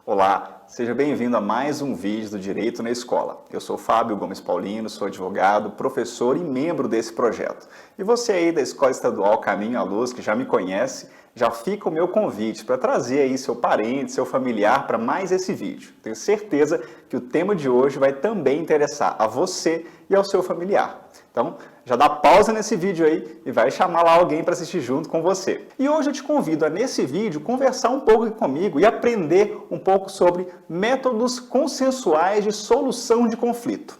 Olá, seja bem-vindo a mais um vídeo do Direito na Escola. Eu sou Fábio Gomes Paulino, sou advogado, professor e membro desse projeto. E você aí da Escola Estadual Caminho à Luz, que já me conhece, já fica o meu convite para trazer aí seu parente, seu familiar para mais esse vídeo. Tenho certeza que o tema de hoje vai também interessar a você e ao seu familiar. Então, já dá pausa nesse vídeo aí e vai chamar lá alguém para assistir junto com você. E hoje eu te convido a, nesse vídeo, conversar um pouco comigo e aprender um pouco sobre métodos consensuais de solução de conflito.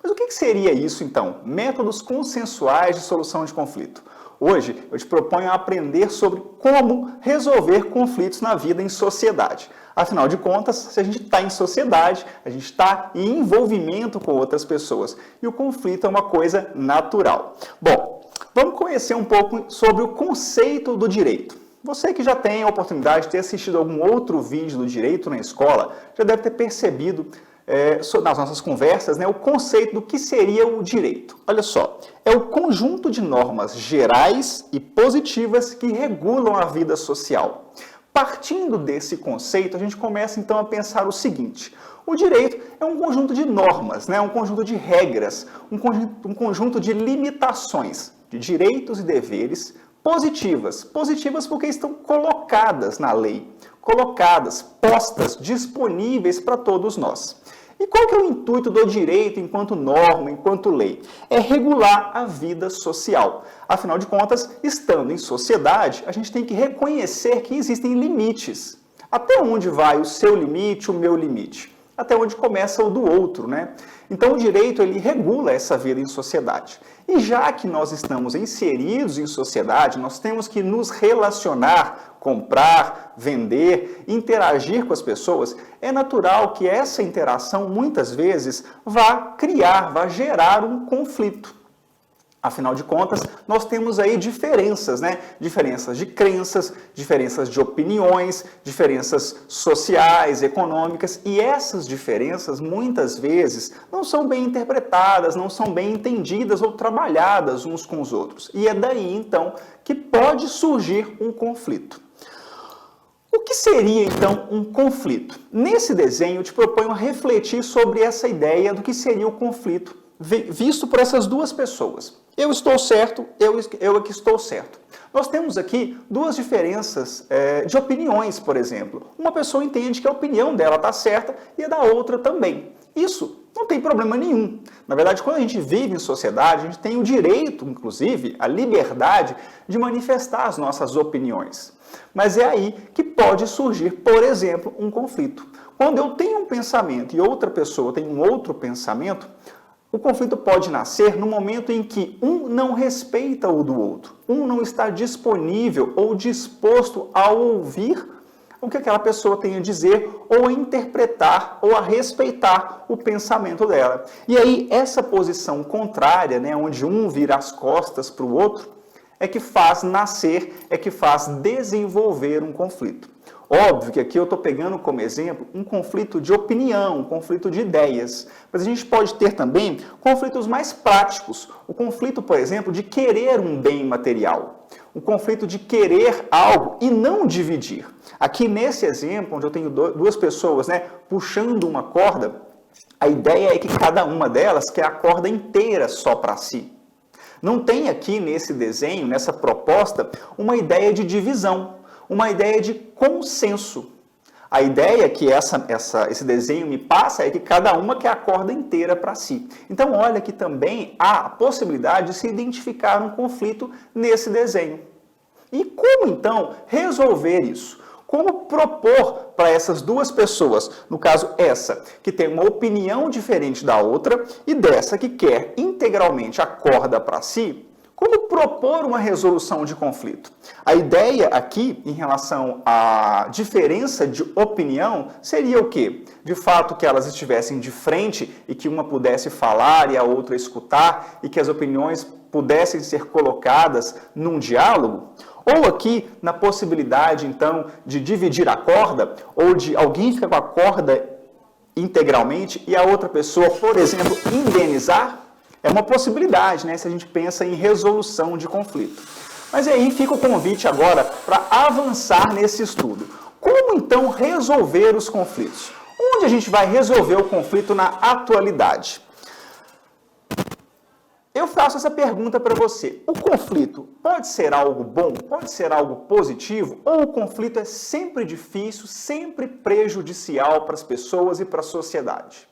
Mas o que seria isso, então? Métodos consensuais de solução de conflito. Hoje eu te proponho aprender sobre como resolver conflitos na vida em sociedade. Afinal de contas, se a gente está em sociedade, a gente está em envolvimento com outras pessoas. E o conflito é uma coisa natural. Bom, vamos conhecer um pouco sobre o conceito do direito. Você que já tem a oportunidade de ter assistido algum outro vídeo do direito na escola, já deve ter percebido nas nossas conversas, o conceito do que seria o direito. Olha só, é o conjunto de normas gerais e positivas que regulam a vida social. Partindo desse conceito, a gente começa então a pensar o seguinte: o direito é um conjunto de normas, um conjunto de regras, um conjunto de limitações, de direitos e deveres positivas. Positivas porque estão colocadas na lei, colocadas, postas, disponíveis para todos nós. E qual que é o intuito do direito enquanto norma, enquanto lei? É regular a vida social. Afinal de contas, estando em sociedade, a gente tem que reconhecer que existem limites. Até onde vai o seu limite, o meu limite? Até onde começa o do outro, Então o direito ele regula essa vida em sociedade. E já que nós estamos inseridos em sociedade, nós temos que nos relacionar, comprar, vender, interagir com as pessoas, é natural que essa interação muitas vezes vá gerar um conflito. Afinal de contas, nós temos aí diferenças, Diferenças de crenças, diferenças de opiniões, diferenças sociais, econômicas, e essas diferenças muitas vezes não são bem interpretadas, não são bem entendidas ou trabalhadas uns com os outros. E é daí, então, que pode surgir um conflito. O que seria, então, um conflito? Nesse desenho, eu te proponho refletir sobre essa ideia do que seria o conflito, visto por essas duas pessoas. Eu estou certo, eu aqui estou certo. Nós temos aqui duas diferenças de opiniões, por exemplo. Uma pessoa entende que a opinião dela está certa e a da outra também. Isso não tem problema nenhum. Na verdade, quando a gente vive em sociedade, a gente tem o direito, inclusive, a liberdade de manifestar as nossas opiniões. Mas é aí que pode surgir, por exemplo, um conflito. Quando eu tenho um pensamento e outra pessoa tem um outro pensamento, o conflito pode nascer no momento em que um não respeita o do outro, um não está disponível ou disposto a ouvir o que aquela pessoa tem a dizer ou a interpretar ou a respeitar o pensamento dela. E aí essa posição contrária, onde um vira as costas para o outro, é que faz nascer, é que faz desenvolver um conflito. Óbvio que aqui eu estou pegando como exemplo um conflito de opinião, um conflito de ideias. Mas a gente pode ter também conflitos mais práticos. O conflito, por exemplo, de querer um bem material. O conflito de querer algo e não dividir. Aqui nesse exemplo, onde eu tenho duas pessoas puxando uma corda, a ideia é que cada uma delas quer a corda inteira só para si. Não tem aqui nesse desenho, nessa proposta, uma ideia de divisão. Uma ideia de consenso. A ideia que esse desenho me passa é que cada uma quer a corda inteira para si. Então, olha que também há a possibilidade de se identificar um conflito nesse desenho. E como, então, resolver isso? Como propor para essas duas pessoas, no caso essa, que tem uma opinião diferente da outra, e dessa que quer integralmente a corda para si, como propor uma resolução de conflito? A ideia aqui, em relação à diferença de opinião, seria o quê? De fato, que elas estivessem de frente e que uma pudesse falar e a outra escutar e que as opiniões pudessem ser colocadas num diálogo? Ou aqui, na possibilidade, então, de dividir a corda, ou de alguém ficar com a corda integralmente e a outra pessoa, por exemplo, indenizar? É uma possibilidade, se a gente pensa em resolução de conflito. Mas aí fica o convite agora para avançar nesse estudo. Como Como então resolver os conflitos? Onde a gente vai resolver o conflito na atualidade? Eu faço essa pergunta para você. O conflito pode ser algo bom? Pode ser algo positivo? Ou o conflito é sempre difícil, sempre prejudicial para as pessoas e para a sociedade?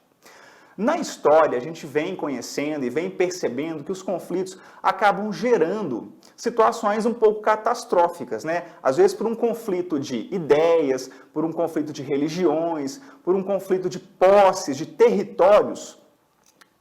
Na história, a gente vem conhecendo e vem percebendo que os conflitos acabam gerando situações um pouco catastróficas, né? Às vezes por um conflito de ideias, por um conflito de religiões, por um conflito de posses, de territórios.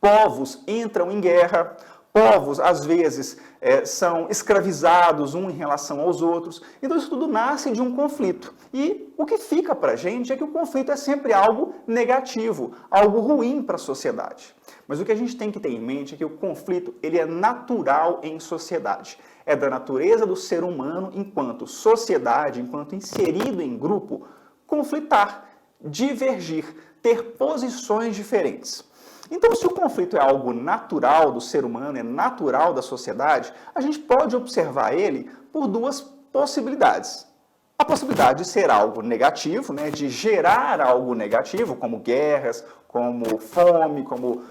Povos entram em guerra, povos, às vezes, são escravizados um em relação aos outros. Então, isso tudo nasce de um conflito. E o que fica para a gente é que o conflito é sempre algo negativo, algo ruim para a sociedade. Mas o que a gente tem que ter em mente é que o conflito ele é natural em sociedade. É da natureza do ser humano, enquanto sociedade, enquanto inserido em grupo, conflitar, divergir, ter posições diferentes. Então, se o conflito é algo natural do ser humano, é natural da sociedade, a gente pode observar ele por duas possibilidades. A possibilidade de ser algo negativo, né, de gerar algo negativo, como guerras, como fome, como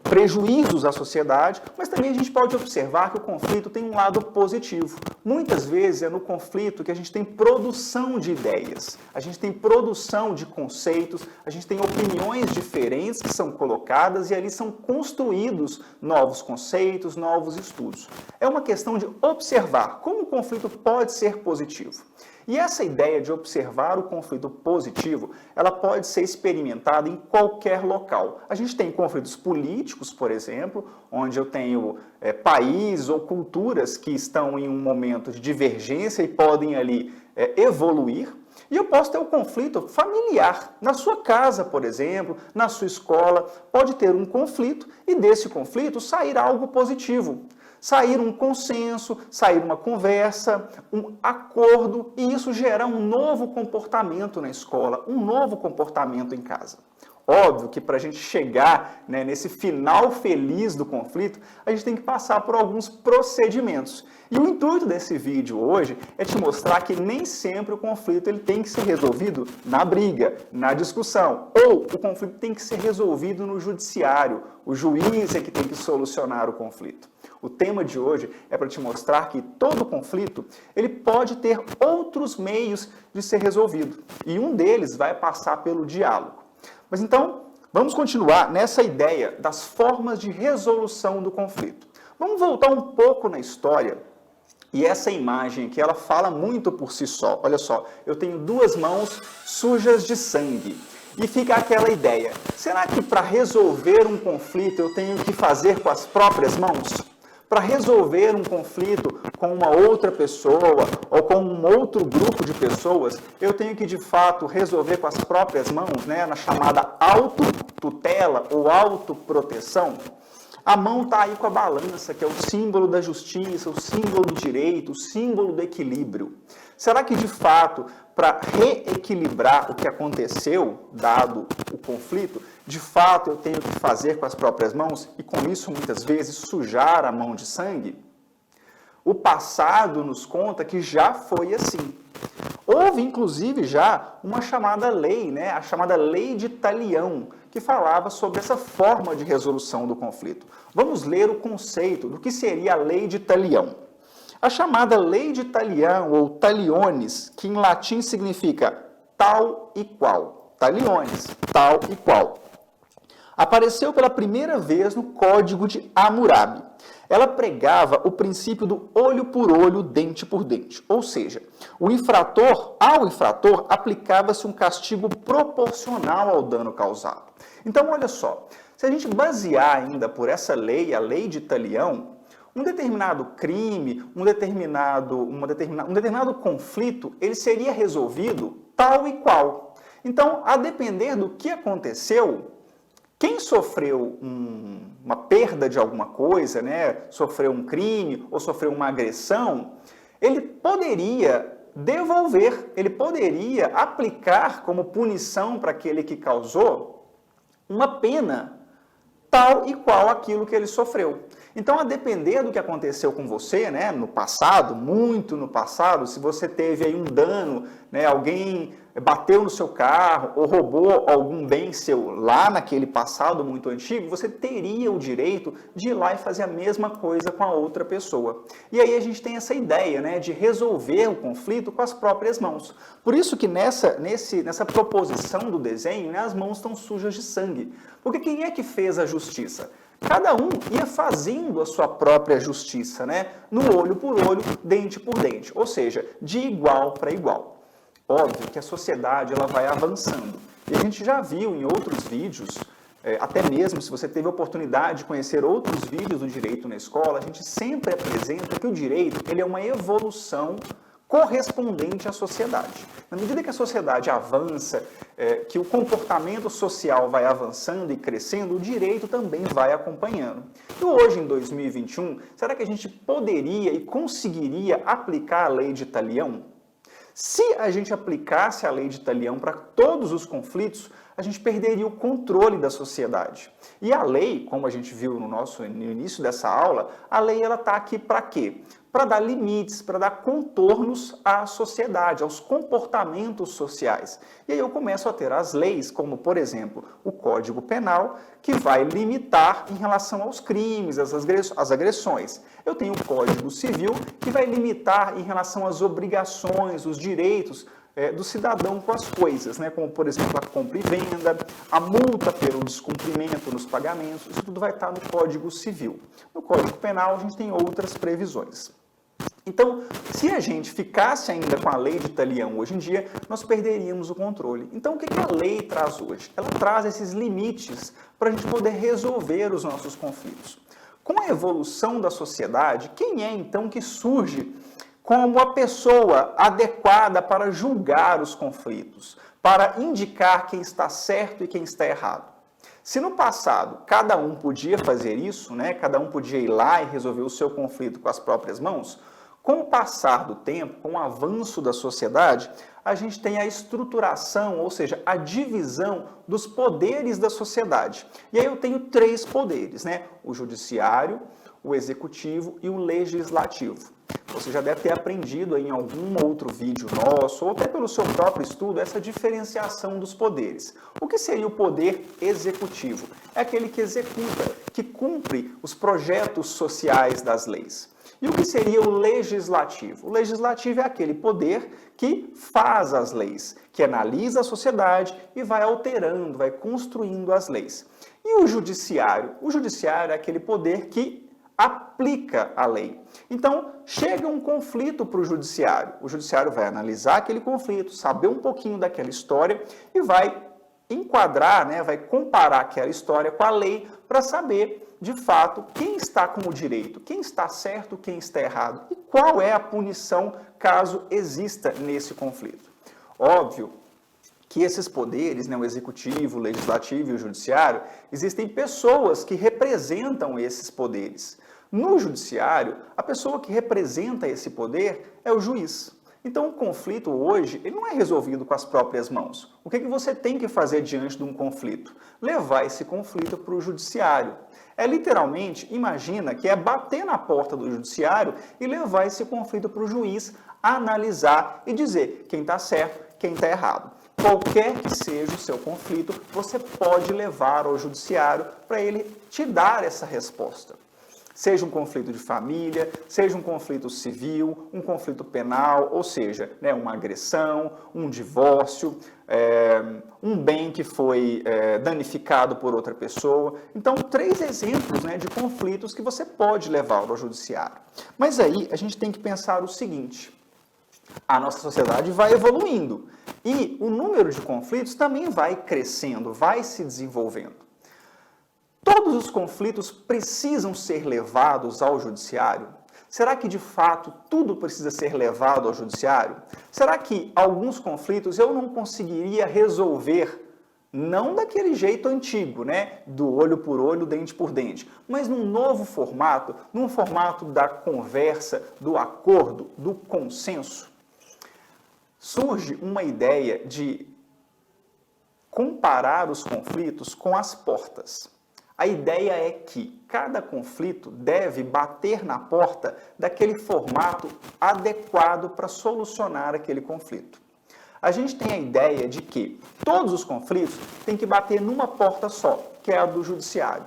prejuízos à sociedade, mas também a gente pode observar que o conflito tem um lado positivo. Muitas vezes é no conflito que a gente tem produção de ideias, a gente tem produção de conceitos, a gente tem opiniões diferentes que são colocadas e ali são construídos novos conceitos, novos estudos. É uma questão de observar como o conflito pode ser positivo. E essa ideia de observar o conflito positivo, ela pode ser experimentada em qualquer local. A gente tem conflitos políticos, por exemplo, onde eu tenho países ou culturas que estão em um momento de divergência e podem ali evoluir. E eu posso ter um conflito familiar. Na sua casa, por exemplo, na sua escola, pode ter um conflito e desse conflito sair algo positivo. Sair um consenso, sair uma conversa, um acordo, e isso gera um novo comportamento na escola, um novo comportamento em casa. Óbvio que para a gente chegar nesse final feliz do conflito, a gente tem que passar por alguns procedimentos. E o intuito desse vídeo hoje é te mostrar que nem sempre o conflito ele tem que ser resolvido na briga, na discussão, ou o conflito tem que ser resolvido no judiciário, o juiz é que tem que solucionar o conflito. O tema de hoje é para te mostrar que todo conflito ele pode ter outros meios de ser resolvido, e um deles vai passar pelo diálogo. Mas então, vamos continuar nessa ideia das formas de resolução do conflito. Vamos voltar um pouco na história, e essa imagem aqui, ela fala muito por si só. Olha só, eu tenho duas mãos sujas de sangue. E fica aquela ideia, será que para resolver um conflito eu tenho que fazer com as próprias mãos? Para resolver um conflito com uma outra pessoa ou com um outro grupo de pessoas, eu tenho que, de fato, resolver com as próprias mãos, na chamada autotutela ou autoproteção? A mão está aí com a balança, que é o símbolo da justiça, o símbolo do direito, o símbolo do equilíbrio. Será que, de fato, para reequilibrar o que aconteceu, dado o conflito, de fato eu tenho que fazer com as próprias mãos e, com isso, muitas vezes, sujar a mão de sangue? O passado nos conta que já foi assim. Houve, inclusive, já uma chamada lei, a chamada Lei de Talião, que falava sobre essa forma de resolução do conflito. Vamos ler o conceito do que seria a Lei de Talião. A chamada Lei de Talião, ou taliones, que em latim significa tal e qual. Taliones, tal e qual. Apareceu pela primeira vez no Código de Hammurabi. Ela pregava o princípio do olho por olho, dente por dente. Ou seja, ao infrator aplicava-se um castigo proporcional ao dano causado. Então, olha só, se a gente basear ainda por essa lei, a Lei de Talião, um determinado crime, um determinado conflito, ele seria resolvido tal e qual. Então, a depender do que aconteceu, quem sofreu uma perda de alguma coisa, sofreu um crime ou sofreu uma agressão, ele poderia devolver, ele poderia aplicar como punição para aquele que causou uma pena tal e qual aquilo que ele sofreu. Então, a depender do que aconteceu com você, né, no passado, muito no passado, se você teve aí um dano, né, alguém bateu no seu carro ou roubou algum bem seu lá naquele passado muito antigo, você teria o direito de ir lá e fazer a mesma coisa com a outra pessoa. E aí a gente tem essa ideia, né, de resolver o conflito com as próprias mãos. Por isso que nessa proposição do desenho, né, as mãos estão sujas de sangue. Porque quem é que fez a justiça? Cada um ia fazendo a sua própria justiça, né? No olho por olho, dente por dente, ou seja, de igual para igual. Óbvio que a sociedade ela vai avançando. E a gente já viu em outros vídeos, até mesmo se você teve a oportunidade de conhecer outros vídeos do direito na escola, a gente sempre apresenta que o direito ele é uma evolução correspondente à sociedade. Na medida que a sociedade avança, que o comportamento social vai avançando e crescendo, o direito também vai acompanhando. E hoje, em 2021, será que a gente poderia e conseguiria aplicar a lei de Talião? Se a gente aplicasse a lei de Talião para todos os conflitos, a gente perderia o controle da sociedade. E a lei, como a gente viu no início dessa aula, a lei está aqui para quê? Para dar limites, para dar contornos à sociedade, aos comportamentos sociais. E aí eu começo a ter as leis, como, por exemplo, o Código Penal, que vai limitar em relação aos crimes, às agressões. Eu tenho o Código Civil, que vai limitar em relação às obrigações, os direitos do cidadão com as coisas, né? Como, por exemplo, a compra e venda, a multa pelo descumprimento nos pagamentos, isso tudo vai estar no Código Civil. No Código Penal, a gente tem outras previsões. Então, se a gente ficasse ainda com a lei de Talião hoje em dia, nós perderíamos o controle. Então, o que a lei traz hoje? Ela traz esses limites para a gente poder resolver os nossos conflitos. Com a evolução da sociedade, quem é então que surge como a pessoa adequada para julgar os conflitos, para indicar quem está certo e quem está errado? Se no passado cada um podia fazer isso, né, cada um podia ir lá e resolver o seu conflito com as próprias mãos, com o passar do tempo, com o avanço da sociedade, a gente tem a estruturação, ou seja, a divisão dos poderes da sociedade. E aí eu tenho 3 poderes, né? O judiciário, o executivo e o legislativo. Você já deve ter aprendido aí em algum outro vídeo nosso, ou até pelo seu próprio estudo, essa diferenciação dos poderes. O que seria o poder executivo? É aquele que executa, que cumpre os projetos sociais das leis. E o que seria o legislativo? O legislativo é aquele poder que faz as leis, que analisa a sociedade e vai alterando, vai construindo as leis. E o judiciário? O judiciário é aquele poder que aplica a lei. Então, chega um conflito para o judiciário vai analisar aquele conflito, saber um pouquinho daquela história e vai enquadrar, né, vai comparar aquela história com a lei para saber, de fato, quem está com o direito, quem está certo, quem está errado e qual é a punição caso exista nesse conflito. Óbvio que esses poderes, né, o executivo, o legislativo e o judiciário, existem pessoas que representam esses poderes. No judiciário, a pessoa que representa esse poder é o juiz. Então, o conflito hoje ele não é resolvido com as próprias mãos. O que você tem que fazer diante de um conflito? Levar esse conflito para o judiciário. É literalmente, imagina que é bater na porta do judiciário e levar esse conflito para o juiz analisar e dizer quem está certo, quem está errado. Qualquer que seja o seu conflito, você pode levar ao judiciário para ele te dar essa resposta. Seja um conflito de família, seja um conflito civil, um conflito penal, ou seja, né, uma agressão, um divórcio, um bem que foi danificado por outra pessoa. Então, 3 exemplos, né, de conflitos que você pode levar ao judiciário. Mas aí a gente tem que pensar o seguinte: a nossa sociedade vai evoluindo e o número de conflitos também vai crescendo, vai se desenvolvendo. Todos os conflitos precisam ser levados ao judiciário? Será que, de fato, tudo precisa ser levado ao judiciário? Será que alguns conflitos eu não conseguiria resolver, não daquele jeito antigo, né? Do olho por olho, dente por dente, mas num novo formato, num formato da conversa, do acordo, do consenso? Surge uma ideia de comparar os conflitos com as portas. A ideia é que cada conflito deve bater na porta daquele formato adequado para solucionar aquele conflito. A gente tem a ideia de que todos os conflitos têm que bater numa porta só, que é a do judiciário.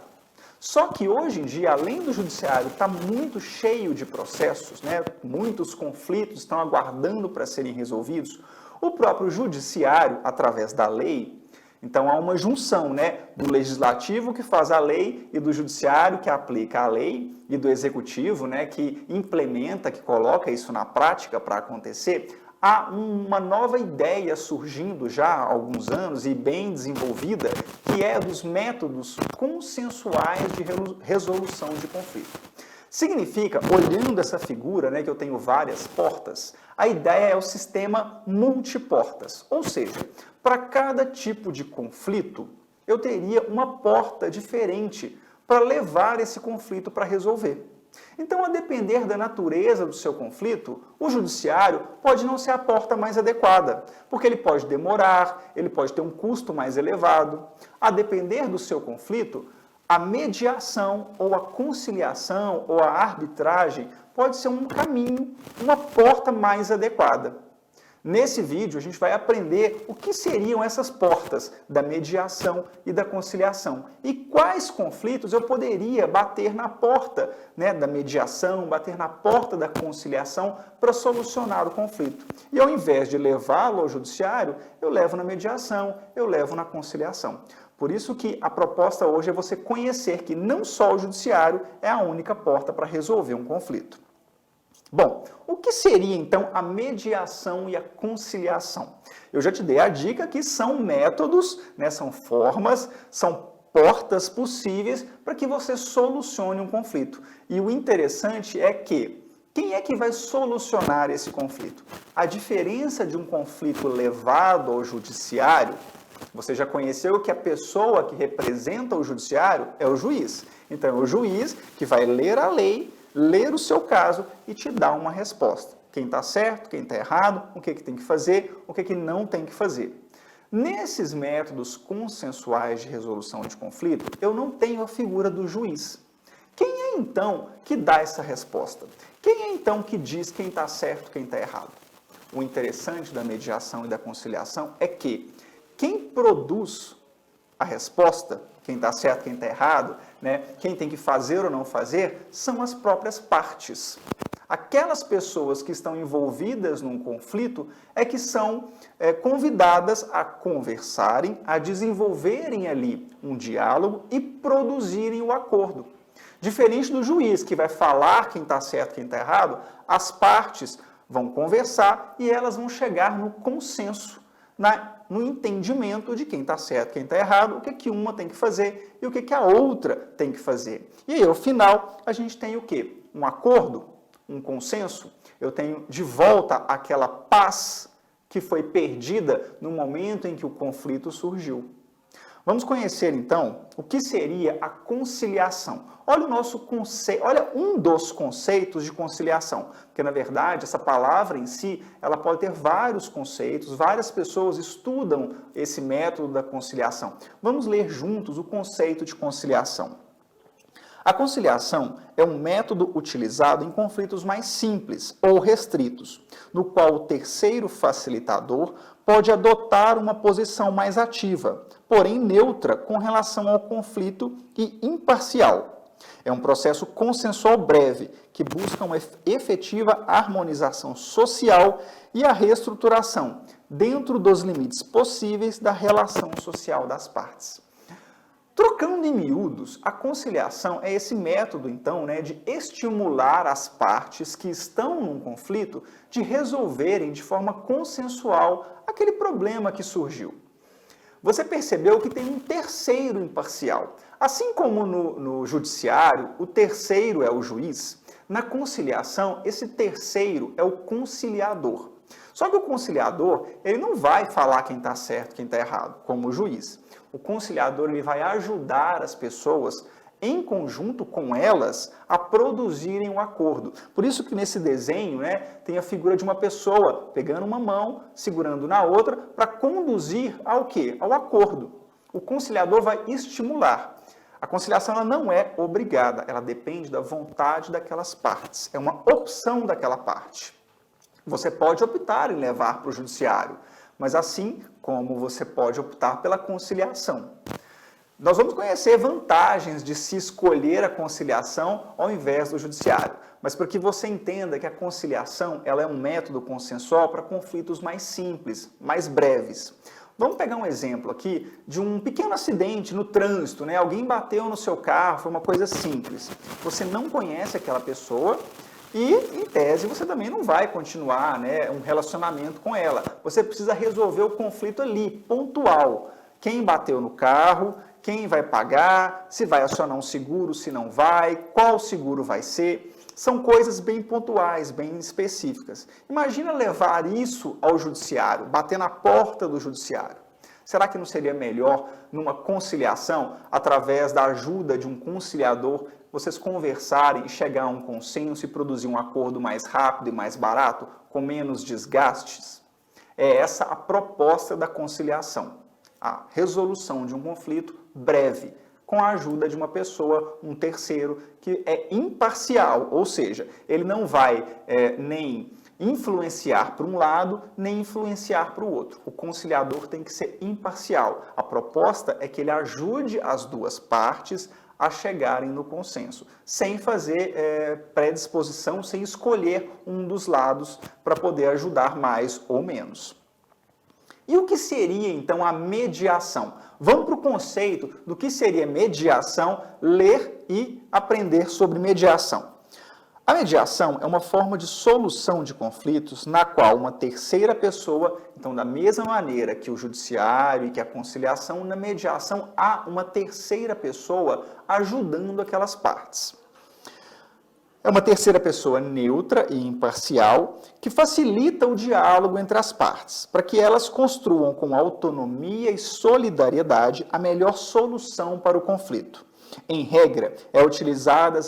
Só que hoje em dia, além do judiciário estar muito cheio de processos, né, muitos conflitos estão aguardando para serem resolvidos, o próprio judiciário, através da lei, então há uma junção, né, do legislativo que faz a lei e do judiciário que aplica a lei e do executivo, né, que implementa, que coloca isso na prática para acontecer. Há uma nova ideia surgindo já há alguns anos e bem desenvolvida, que é dos métodos consensuais de resolução de conflito. Significa, olhando essa figura, né, que eu tenho várias portas, a ideia é o sistema multiportas, ou seja, para cada tipo de conflito, eu teria uma porta diferente para levar esse conflito para resolver. Então, a depender da natureza do seu conflito, o judiciário pode não ser a porta mais adequada, porque ele pode demorar, ele pode ter um custo mais elevado. A depender do seu conflito, a mediação ou a conciliação ou a arbitragem pode ser um caminho, uma porta mais adequada. Nesse vídeo, a gente vai aprender o que seriam essas portas da mediação e da conciliação e quais conflitos eu poderia bater na porta, né, da mediação, bater na porta da conciliação para solucionar o conflito. E ao invés de levá-lo ao judiciário, eu levo na mediação, eu levo na conciliação. Por isso que a proposta hoje é você conhecer que não só o judiciário é a única porta para resolver um conflito. Bom, o que seria então a mediação e a conciliação? Eu já te dei a dica que são métodos, né, são formas, são portas possíveis para que você solucione um conflito. E o interessante é que quem é que vai solucionar esse conflito? A diferença de um conflito levado ao judiciário, você já conheceu que a pessoa que representa o judiciário é o juiz. Então, é o juiz que vai ler a lei, ler o seu caso e te dar uma resposta. Quem está certo, quem está errado, o que tem que fazer, o que não tem que fazer. Nesses métodos consensuais de resolução de conflito, eu não tenho a figura do juiz. Quem é então que dá essa resposta? Quem é então que diz quem está certo, quem está errado? O interessante da mediação e da conciliação é que quem produz a resposta, quem está certo, quem está errado, né, quem tem que fazer ou não fazer, são as próprias partes. Aquelas pessoas que estão envolvidas num conflito é que são convidadas a conversarem, a desenvolverem ali um diálogo e produzirem o acordo. Diferente do juiz, que vai falar quem está certo, quem está errado, as partes vão conversar e elas vão chegar no consenso, no entendimento de quem está certo, quem está errado, o que uma tem que fazer e o que a outra tem que fazer. E aí, ao final, a gente tem o quê? Um acordo, um consenso. Eu tenho de volta aquela paz que foi perdida no momento em que o conflito surgiu. Vamos conhecer, então, o que seria a conciliação. Olha o nosso conceito, olha um dos conceitos de conciliação, porque, na verdade, essa palavra em si, ela pode ter vários conceitos, várias pessoas estudam esse método da conciliação. Vamos ler juntos o conceito de conciliação. A conciliação é um método utilizado em conflitos mais simples ou restritos, no qual o terceiro facilitador pode adotar uma posição mais ativa, porém neutra com relação ao conflito e imparcial. É um processo consensual breve, que busca uma efetiva harmonização social e a reestruturação, dentro dos limites possíveis da relação social das partes. Trocando em miúdos, a conciliação é esse método, então, de estimular as partes que estão num conflito de resolverem de forma consensual aquele problema que surgiu. Você percebeu que tem um terceiro imparcial. Assim como no judiciário, o terceiro é o juiz, na conciliação, esse terceiro é o conciliador. Só que o conciliador, ele não vai falar quem está certo, quem está errado, como o juiz. O conciliador, ele vai ajudar as pessoas, em conjunto com elas, a produzirem um acordo. Por isso que nesse desenho, tem a figura de uma pessoa pegando uma mão, segurando na outra, para conduzir ao quê? Ao acordo. O conciliador vai estimular. A conciliação ela não é obrigada, ela depende da vontade daquelas partes, é uma opção daquela parte. Você pode optar em levar para o judiciário, mas assim como você pode optar pela conciliação. Nós vamos conhecer vantagens de se escolher a conciliação ao invés do judiciário, mas para que você entenda que a conciliação ela é um método consensual para conflitos mais simples, mais breves. Vamos pegar um exemplo aqui de um pequeno acidente no trânsito, né? Alguém bateu no seu carro, foi uma coisa simples. Você não conhece aquela pessoa e, em tese, você também não vai continuar, né, um relacionamento com ela. Você precisa resolver o conflito ali, pontual. Quem bateu no carro, quem vai pagar, se vai acionar um seguro, se não vai, qual seguro vai ser. São coisas bem pontuais, bem específicas. Imagina levar isso ao judiciário, bater na porta do judiciário. Será que não seria melhor, numa conciliação, através da ajuda de um conciliador, vocês conversarem e chegar a um consenso e produzir um acordo mais rápido e mais barato, com menos desgastes? É essa a proposta da conciliação. A resolução de um conflito breve, com a ajuda de uma pessoa, um terceiro, que é imparcial, ou seja, ele não vai nem influenciar para um lado, nem influenciar para o outro. O conciliador tem que ser imparcial. A proposta é que ele ajude as duas partes a chegarem no consenso, sem fazer predisposição, sem escolher um dos lados para poder ajudar mais ou menos. E o que seria, então, a mediação? Vamos para o conceito do que seria mediação, ler e aprender sobre mediação. A mediação é uma forma de solução de conflitos na qual uma terceira pessoa, então, da mesma maneira que o judiciário e que a conciliação, na mediação há uma terceira pessoa ajudando aquelas partes. É uma terceira pessoa neutra e imparcial que facilita o diálogo entre as partes, para que elas construam com autonomia e solidariedade a melhor solução para o conflito. Em regra, é utilizada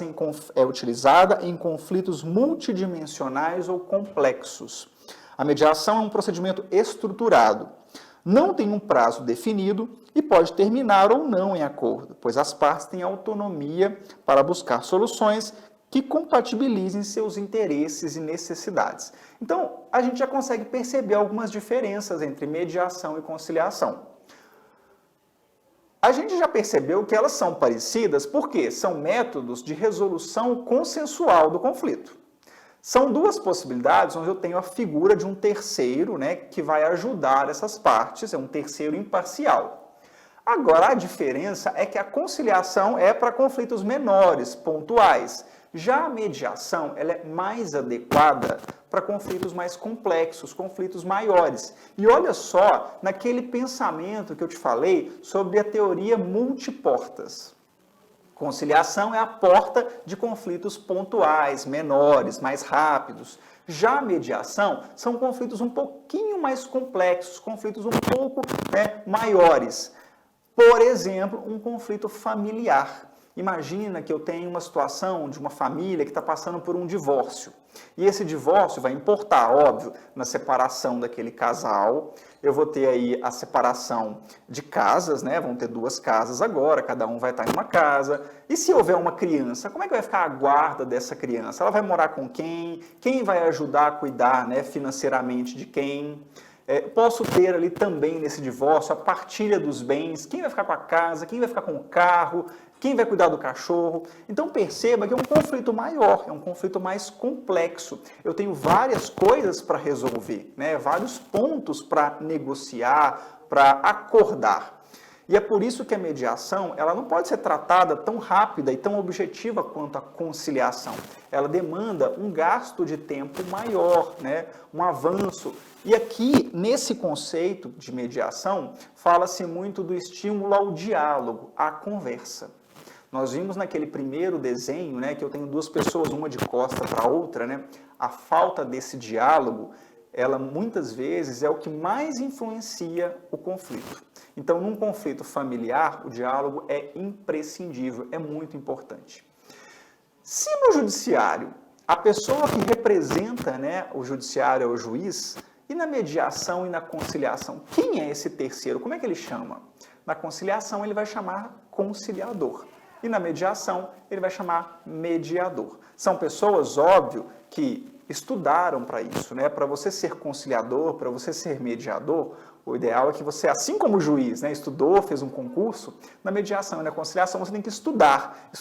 em conflitos multidimensionais ou complexos. A mediação é um procedimento estruturado. Não tem um prazo definido e pode terminar ou não em acordo, pois as partes têm autonomia para buscar soluções que compatibilizem seus interesses e necessidades. Então, a gente já consegue perceber algumas diferenças entre mediação e conciliação. A gente já percebeu que elas são parecidas porque são métodos de resolução consensual do conflito. São duas possibilidades onde eu tenho a figura de um terceiro, né, que vai ajudar essas partes, é um terceiro imparcial. Agora, a diferença é que a conciliação é para conflitos menores, pontuais. Já a mediação ela é mais adequada para conflitos mais complexos, conflitos maiores. E olha só naquele pensamento que eu te falei sobre a teoria multiportas. Conciliação é a porta de conflitos pontuais, menores, mais rápidos. Já a mediação são conflitos um pouquinho mais complexos, conflitos um pouco maiores. Por exemplo, um conflito familiar. Imagina que eu tenho uma situação de uma família que está passando por um divórcio. E esse divórcio vai importar, óbvio, na separação daquele casal. Eu vou ter aí a separação de casas, né? Vão ter duas casas agora, cada um vai estar em uma casa. E se houver uma criança, como é que vai ficar a guarda dessa criança? Ela vai morar com quem? Quem vai ajudar a cuidar, né, financeiramente de quem? Posso ter ali também nesse divórcio a partilha dos bens, quem vai ficar com a casa, quem vai ficar com o carro, quem vai cuidar do cachorro. Então perceba que é um conflito maior, é um conflito mais complexo. Eu tenho várias coisas para resolver, né? Vários pontos para negociar, para acordar. E é por isso que a mediação ela não pode ser tratada tão rápida e tão objetiva quanto a conciliação. Ela demanda um gasto de tempo maior, né? Um avanço. E aqui, nesse conceito de mediação, fala-se muito do estímulo ao diálogo, à conversa. Nós vimos naquele primeiro desenho, né, que eu tenho duas pessoas, uma de costa para a outra, né? A falta desse diálogo, ela muitas vezes é o que mais influencia o conflito. Então, num conflito familiar, o diálogo é imprescindível, é muito importante. Se no judiciário, a pessoa que representa, né, o judiciário é o juiz, e na mediação e na conciliação, quem é esse terceiro? Como é que ele chama? Na conciliação, ele vai chamar conciliador. E na mediação, ele vai chamar mediador. São pessoas, óbvio, que estudaram para isso, né? Para você ser conciliador, para você ser mediador, o ideal é que você, assim como o juiz, né, estudou, fez um concurso, na mediação e na conciliação você tem que estudar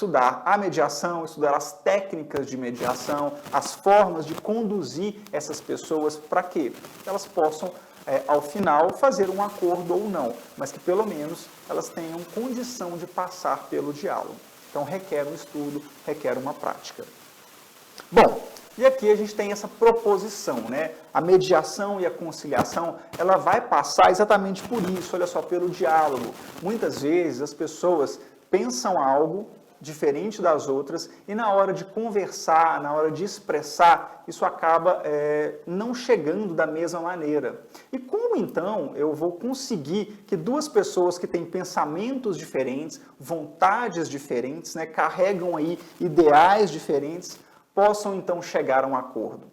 a mediação, estudar as técnicas de mediação, as formas de conduzir essas pessoas para que elas possam, ao final, fazer um acordo ou não, mas que pelo menos elas tenham condição de passar pelo diálogo. Então requer um estudo, requer uma prática. Bom, e aqui a gente tem essa proposição, né? A mediação e a conciliação, ela vai passar exatamente por isso, olha só, pelo diálogo. Muitas vezes as pessoas pensam algo diferente das outras e na hora de conversar, na hora de expressar, isso acaba não chegando da mesma maneira. E como então eu vou conseguir que duas pessoas que têm pensamentos diferentes, vontades diferentes, né, carregam aí ideais diferentes, possam então chegar a um acordo?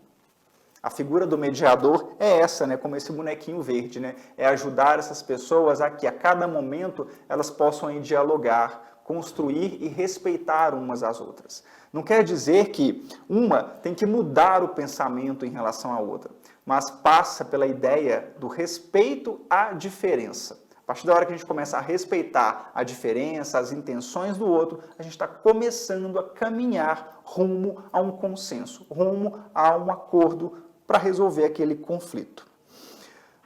A figura do mediador é essa, né, como esse bonequinho verde, né? É ajudar essas pessoas a que a cada momento elas possam aí dialogar, construir e respeitar umas às outras. Não quer dizer que uma tem que mudar o pensamento em relação à outra, mas passa pela ideia do respeito à diferença. A partir da hora que a gente começa a respeitar a diferença, as intenções do outro, a gente está começando a caminhar rumo a um consenso, rumo a um acordo para resolver aquele conflito.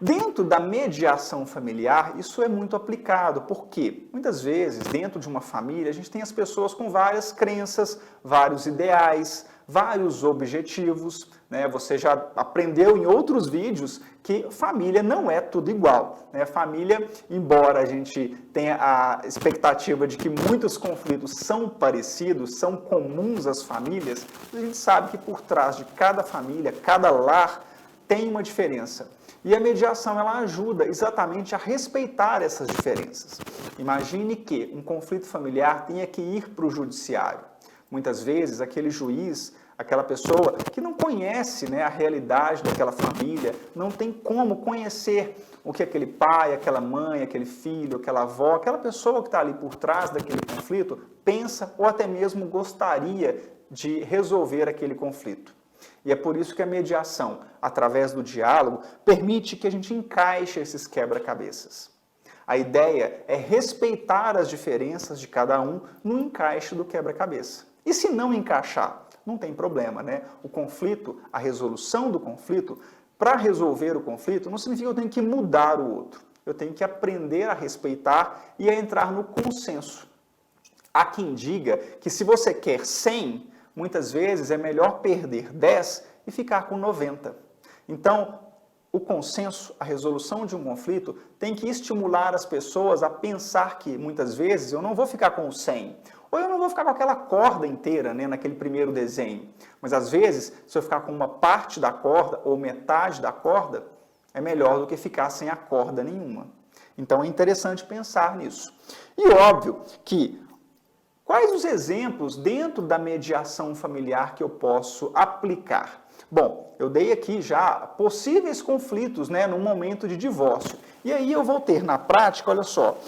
Dentro da mediação familiar, isso é muito aplicado, porque muitas vezes, dentro de uma família, a gente tem as pessoas com várias crenças, vários ideais, vários objetivos, né? Você já aprendeu em outros vídeos que família não é tudo igual, né? Família, embora a gente tenha a expectativa de que muitos conflitos são parecidos, são comuns às famílias, a gente sabe que por trás de cada família, cada lar, tem uma diferença. E a mediação, ela ajuda exatamente a respeitar essas diferenças. Imagine que um conflito familiar tenha que ir para o judiciário. Muitas vezes, aquele juiz, aquela pessoa que não conhece, né, a realidade daquela família, não tem como conhecer o que aquele pai, aquela mãe, aquele filho, aquela avó, aquela pessoa que está ali por trás daquele conflito, pensa ou até mesmo gostaria de resolver aquele conflito. E é por isso que a mediação, através do diálogo, permite que a gente encaixe esses quebra-cabeças. A ideia é respeitar as diferenças de cada um no encaixe do quebra-cabeça. E se não encaixar, não tem problema, né? O conflito, a resolução do conflito, para resolver o conflito, não significa que eu tenho que mudar o outro. Eu tenho que aprender a respeitar e a entrar no consenso. Há quem diga que se você quer 100, muitas vezes é melhor perder 10 e ficar com 90. Então, o consenso, a resolução de um conflito, tem que estimular as pessoas a pensar que, muitas vezes, eu não vou ficar com o 100, ou eu não vou ficar com aquela corda inteira, né, naquele primeiro desenho. Mas, às vezes, se eu ficar com uma parte da corda ou metade da corda, é melhor do que ficar sem a corda nenhuma. Então, é interessante pensar nisso. E óbvio que quais os exemplos dentro da mediação familiar que eu posso aplicar? Bom, eu dei aqui já possíveis conflitos, né, no momento de divórcio. E aí eu vou ter na prática, olha só,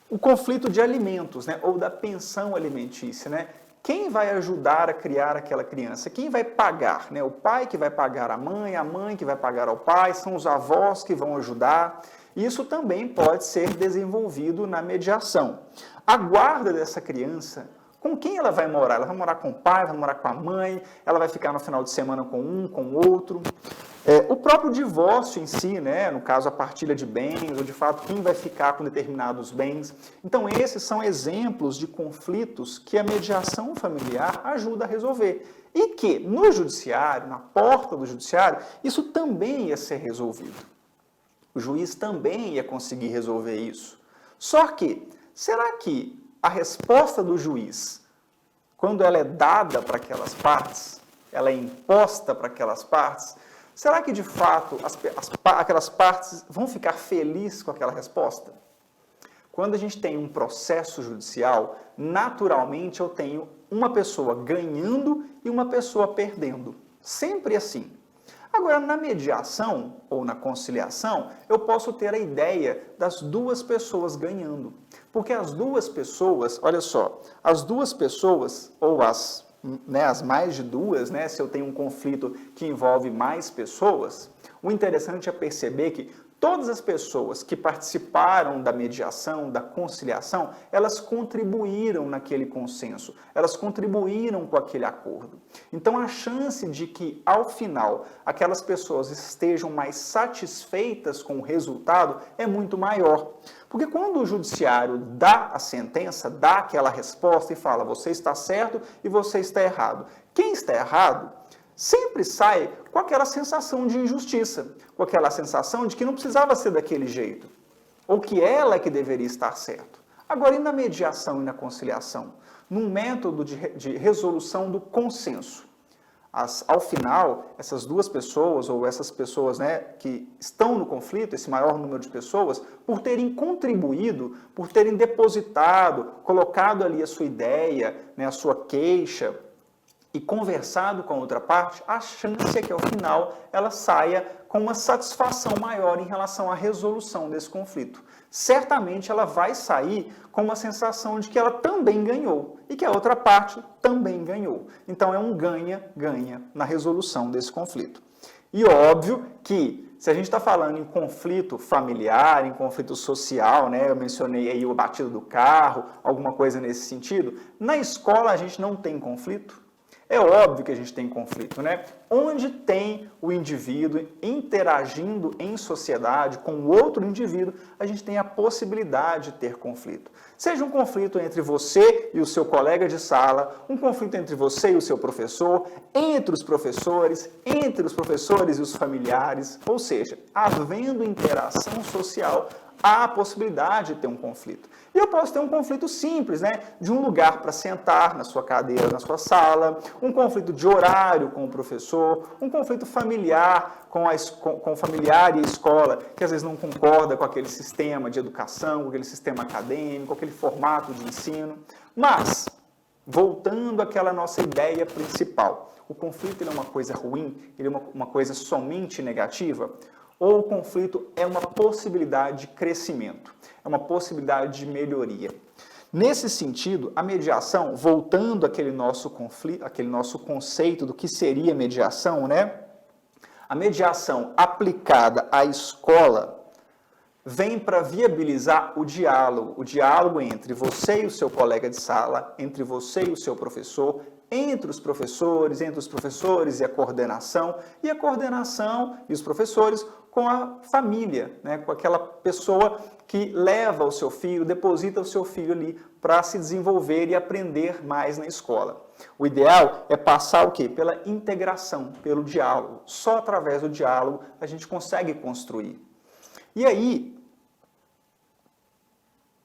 o conflito de alimentos, né, ou da pensão alimentícia, né? Quem vai ajudar a criar aquela criança? Quem vai pagar? Né? O pai que vai pagar a mãe que vai pagar ao pai, são os avós que vão ajudar. Isso também pode ser desenvolvido na mediação. A guarda dessa criança, com quem ela vai morar? Ela vai morar com o pai, vai morar com a mãe, ela vai ficar no final de semana com um, com o outro. O próprio divórcio em si, né? No caso a partilha de bens, ou de fato quem vai ficar com determinados bens. Então esses são exemplos de conflitos que a mediação familiar ajuda a resolver. E que no judiciário, na porta do judiciário, isso também ia ser resolvido. O juiz também ia conseguir resolver isso. Só que, será que a resposta do juiz, quando ela é dada para aquelas partes, ela é imposta para aquelas partes, será que de fato aquelas partes vão ficar felizes com aquela resposta? Quando a gente tem um processo judicial, naturalmente eu tenho uma pessoa ganhando e uma pessoa perdendo. Sempre assim. Agora, na mediação ou na conciliação, eu posso ter a ideia das duas pessoas ganhando. Porque as duas pessoas, olha só, as duas pessoas, ou as mais de duas, se eu tenho um conflito que envolve mais pessoas, o interessante é perceber que todas as pessoas que participaram da mediação, da conciliação, elas contribuíram naquele consenso, elas contribuíram com aquele acordo. Então, a chance de que, ao final, aquelas pessoas estejam mais satisfeitas com o resultado é muito maior. Porque quando o judiciário dá a sentença, dá aquela resposta e fala, você está certo e você está errado. Quem está errado sempre sai com aquela sensação de injustiça, com aquela sensação de que não precisava ser daquele jeito, ou que ela é que deveria estar certo. Agora, e na mediação e na conciliação? Num método de resolução do consenso. Ao final, essas duas pessoas, ou essas pessoas que estão no conflito, esse maior número de pessoas, por terem contribuído, por terem depositado, colocado ali a sua ideia, a sua queixa, e conversado com a outra parte, a chance é que, ao final, ela saia com uma satisfação maior em relação à resolução desse conflito. Certamente, ela vai sair com uma sensação de que ela também ganhou e que a outra parte também ganhou. Então, é um ganha-ganha na resolução desse conflito. E óbvio que, se a gente está falando em conflito familiar, em conflito social, eu mencionei aí o batido do carro, alguma coisa nesse sentido, na escola a gente não tem conflito. É óbvio que a gente tem conflito, Onde tem o indivíduo interagindo em sociedade com outro indivíduo, a gente tem a possibilidade de ter conflito. Seja um conflito entre você e o seu colega de sala, um conflito entre você e o seu professor, entre os professores e os familiares, ou seja, havendo interação social, há a possibilidade de ter um conflito. E eu posso ter um conflito simples, de um lugar para sentar na sua cadeira, na sua sala, um conflito de horário com o professor, um conflito familiar com o familiar e a escola, que às vezes não concorda com aquele sistema de educação, com aquele sistema acadêmico, com aquele formato de ensino. Mas, voltando àquela nossa ideia principal, o conflito ele é uma coisa ruim, ele é uma coisa somente negativa? Ou o conflito é uma possibilidade de crescimento, é uma possibilidade de melhoria. Nesse sentido, a mediação, voltando àquele nosso conflito, aquele nosso conceito do que seria mediação, a mediação aplicada à escola vem para viabilizar o diálogo entre você e o seu colega de sala, entre você e o seu professor, entre os professores e a coordenação e os professores com a família, com aquela pessoa que leva o seu filho, deposita o seu filho ali para se desenvolver e aprender mais na escola. O ideal é passar o quê? Pela integração, pelo diálogo. Só através do diálogo a gente consegue construir. E aí,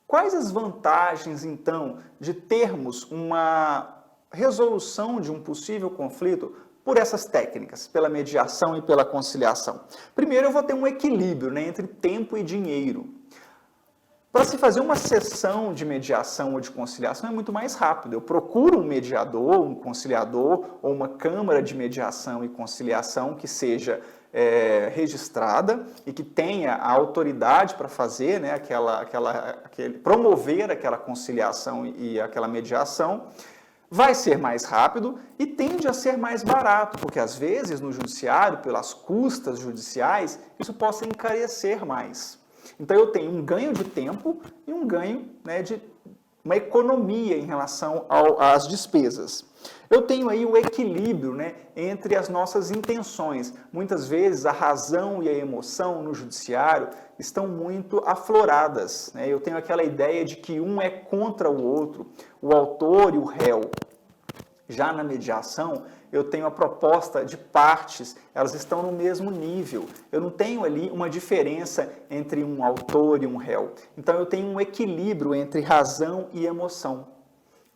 quais as vantagens, então, de termos uma resolução de um possível conflito por essas técnicas, pela mediação e pela conciliação? Primeiro, eu vou ter um equilíbrio entre tempo e dinheiro. Para se fazer uma sessão de mediação ou de conciliação é muito mais rápido. Eu procuro um mediador, um conciliador ou uma câmara de mediação e conciliação que seja registrada e que tenha a autoridade para fazer, promover aquela conciliação e aquela mediação. Vai ser mais rápido e tende a ser mais barato, porque às vezes no judiciário, pelas custas judiciais, isso possa encarecer mais. Então eu tenho um ganho de tempo e um ganho de uma economia em relação às despesas. Eu tenho aí o equilíbrio entre as nossas intenções. Muitas vezes a razão e a emoção no judiciário estão muito afloradas. Eu tenho aquela ideia de que um é contra o outro, o autor e o réu. Já na mediação, eu tenho a proposta de partes, elas estão no mesmo nível. Eu não tenho ali uma diferença entre um autor e um réu. Então eu tenho um equilíbrio entre razão e emoção.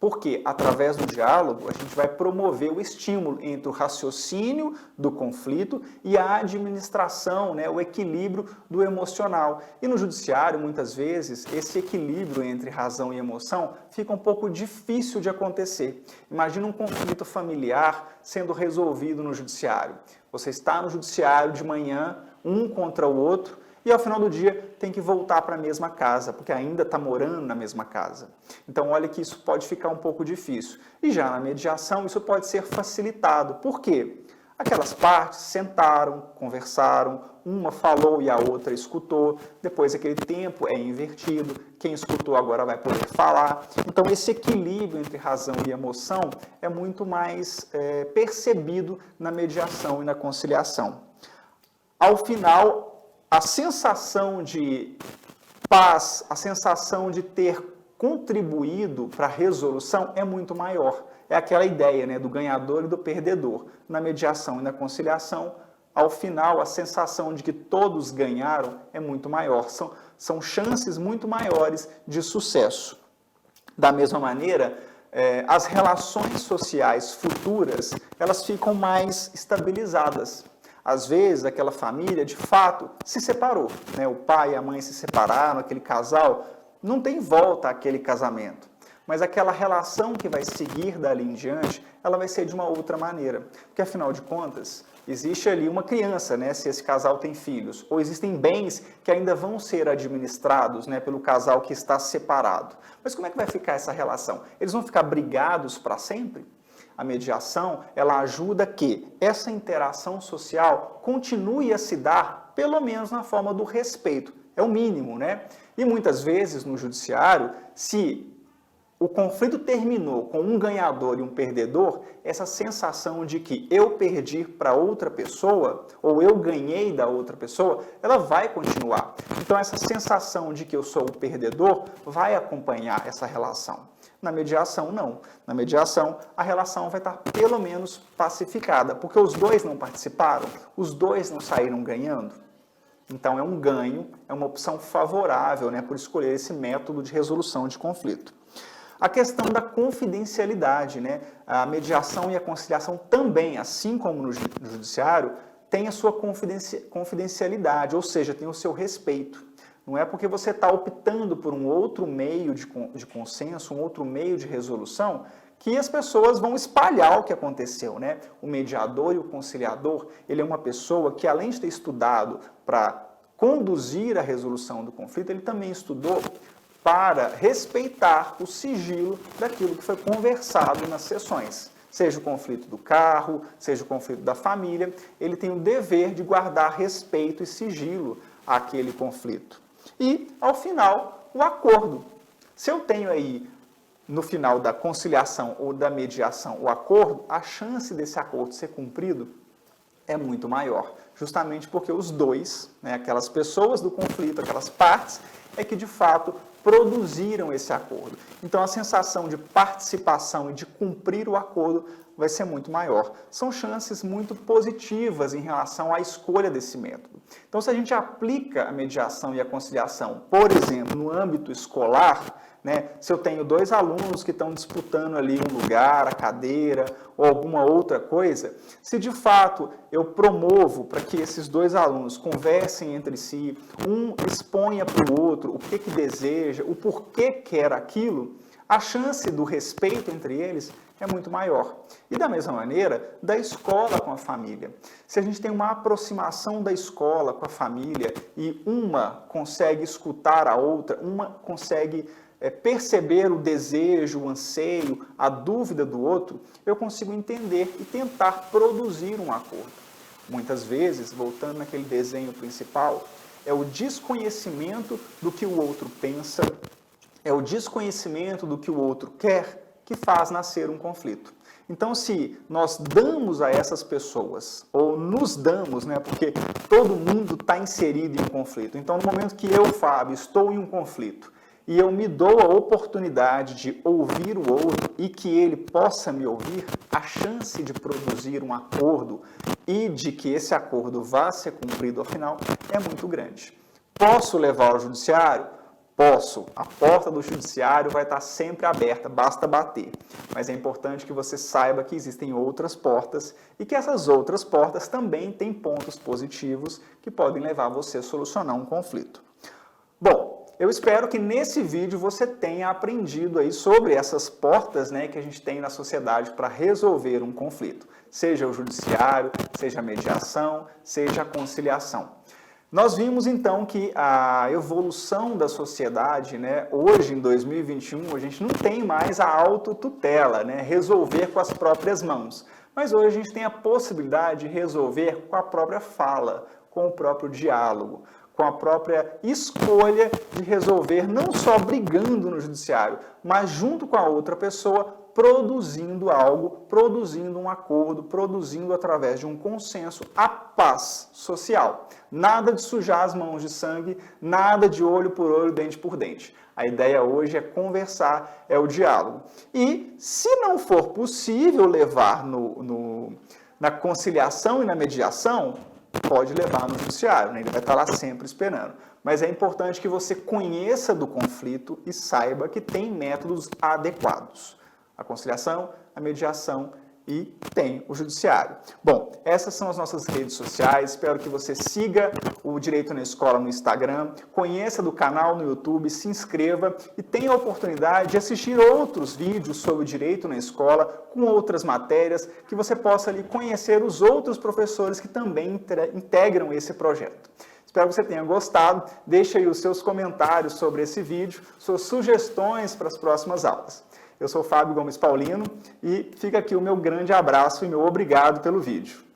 Porque, através do diálogo, a gente vai promover o estímulo entre o raciocínio do conflito e a administração, o equilíbrio do emocional. E no judiciário, muitas vezes, esse equilíbrio entre razão e emoção fica um pouco difícil de acontecer. Imagina um conflito familiar sendo resolvido no judiciário. Você está no judiciário de manhã, um contra o outro, e ao final do dia tem que voltar para a mesma casa, porque ainda está morando na mesma casa. Então olha que isso pode ficar um pouco difícil. E já na mediação isso pode ser facilitado. Por quê? Aquelas partes sentaram, conversaram, uma falou e a outra escutou, depois aquele tempo é invertido, quem escutou agora vai poder falar. Então esse equilíbrio entre razão e emoção é muito mais percebido na mediação e na conciliação. Ao final, a sensação de paz, a sensação de ter contribuído para a resolução é muito maior. É aquela ideia, né, do ganhador e do perdedor. Na mediação e na conciliação, ao final, a sensação de que todos ganharam é muito maior. São chances muito maiores de sucesso. Da mesma maneira, as relações sociais futuras, elas ficam mais estabilizadas. Às vezes, aquela família, de fato, se separou, né? O pai e a mãe se separaram, aquele casal, não tem volta àquele casamento. Mas aquela relação que vai seguir dali em diante, ela vai ser de uma outra maneira. Porque, afinal de contas, existe ali uma criança, né, se esse casal tem filhos, ou existem bens que ainda vão ser administrados, né, pelo casal que está separado. Mas como é que vai ficar essa relação? Eles vão ficar brigados para sempre? A mediação, ela ajuda que essa interação social continue a se dar, pelo menos na forma do respeito. É o mínimo, né? E muitas vezes no judiciário, se o conflito terminou com um ganhador e um perdedor, essa sensação de que eu perdi para outra pessoa, ou eu ganhei da outra pessoa, ela vai continuar. Então essa sensação de que eu sou o perdedor vai acompanhar essa relação. Na mediação, não. Na mediação, a relação vai estar pelo menos pacificada, porque os dois não participaram, os dois não saíram ganhando. Então é um ganho, é uma opção favorável, né, por escolher esse método de resolução de conflito. A questão da confidencialidade, né? A mediação e a conciliação também, assim como no judiciário, tem a sua confidencialidade, ou seja, tem o seu respeito. Não é porque você está optando por um outro meio de consenso, um outro meio de resolução, que as pessoas vão espalhar o que aconteceu, né? O mediador e o conciliador, ele é uma pessoa que, além de ter estudado para conduzir a resolução do conflito, ele também estudou para respeitar o sigilo daquilo que foi conversado nas sessões. Seja o conflito do carro, seja o conflito da família, ele tem o dever de guardar respeito e sigilo àquele conflito. E, ao final, o acordo. Se eu tenho aí, no final da conciliação ou da mediação, o acordo, a chance desse acordo ser cumprido é muito maior. Justamente porque os dois, né, aquelas pessoas do conflito, aquelas partes, é que de fato produziram esse acordo. Então a sensação de participação e de cumprir o acordo vai ser muito maior. São chances muito positivas em relação à escolha desse método. Então se a gente aplica a mediação e a conciliação, por exemplo, no âmbito escolar, né, se eu tenho dois alunos que estão disputando ali um lugar, a cadeira ou alguma outra coisa, se de fato eu promovo para que esses dois alunos conversem entre si, um exponha para o outro o que deseja, o porquê quer aquilo, a chance do respeito entre eles é muito maior. E da mesma maneira, da escola com a família. Se a gente tem uma aproximação da escola com a família e uma consegue escutar a outra, uma consegue perceber o desejo, o anseio, a dúvida do outro, eu consigo entender e tentar produzir um acordo. Muitas vezes, voltando naquele desenho principal, é o desconhecimento do que o outro pensa, é o desconhecimento do que o outro quer que faz nascer um conflito. Então, se nós damos a essas pessoas, ou nos damos, né, porque todo mundo está inserido em um conflito. Então, no momento que eu, Fábio, estou em um conflito, e eu me dou a oportunidade de ouvir o outro e que ele possa me ouvir, a chance de produzir um acordo e de que esse acordo vá ser cumprido ao final é muito grande. Posso levar ao judiciário? Posso. A porta do judiciário vai estar sempre aberta, basta bater. Mas é importante que você saiba que existem outras portas e que essas outras portas também têm pontos positivos que podem levar você a solucionar um conflito. Bom, eu espero que nesse vídeo você tenha aprendido aí sobre essas portas, né, que a gente tem na sociedade para resolver um conflito, seja o judiciário, seja a mediação, seja a conciliação. Nós vimos então que a evolução da sociedade, né, hoje em 2021, a gente não tem mais a autotutela, né, resolver com as próprias mãos. Mas hoje a gente tem a possibilidade de resolver com a própria fala, com o próprio diálogo, com a própria escolha de resolver, não só brigando no judiciário, mas junto com a outra pessoa, produzindo algo, produzindo um acordo, produzindo através de um consenso a paz social. Nada de sujar as mãos de sangue, nada de olho por olho, dente por dente. A ideia hoje é conversar, é o diálogo. E se não for possível levar na conciliação e na mediação, pode levar no judiciário, né? Ele vai estar lá sempre esperando. Mas é importante que você conheça do conflito e saiba que tem métodos adequados. A conciliação, a mediação e tem o judiciário. Bom, essas são as nossas redes sociais, espero que você siga o Direito na Escola no Instagram, conheça do canal no YouTube, se inscreva e tenha a oportunidade de assistir outros vídeos sobre o Direito na Escola, com outras matérias, que você possa ali conhecer os outros professores que também integram esse projeto. Espero que você tenha gostado, deixe aí os seus comentários sobre esse vídeo, suas sugestões para as próximas aulas. Eu sou Fábio Gomes Paulino e fica aqui o meu grande abraço e meu obrigado pelo vídeo.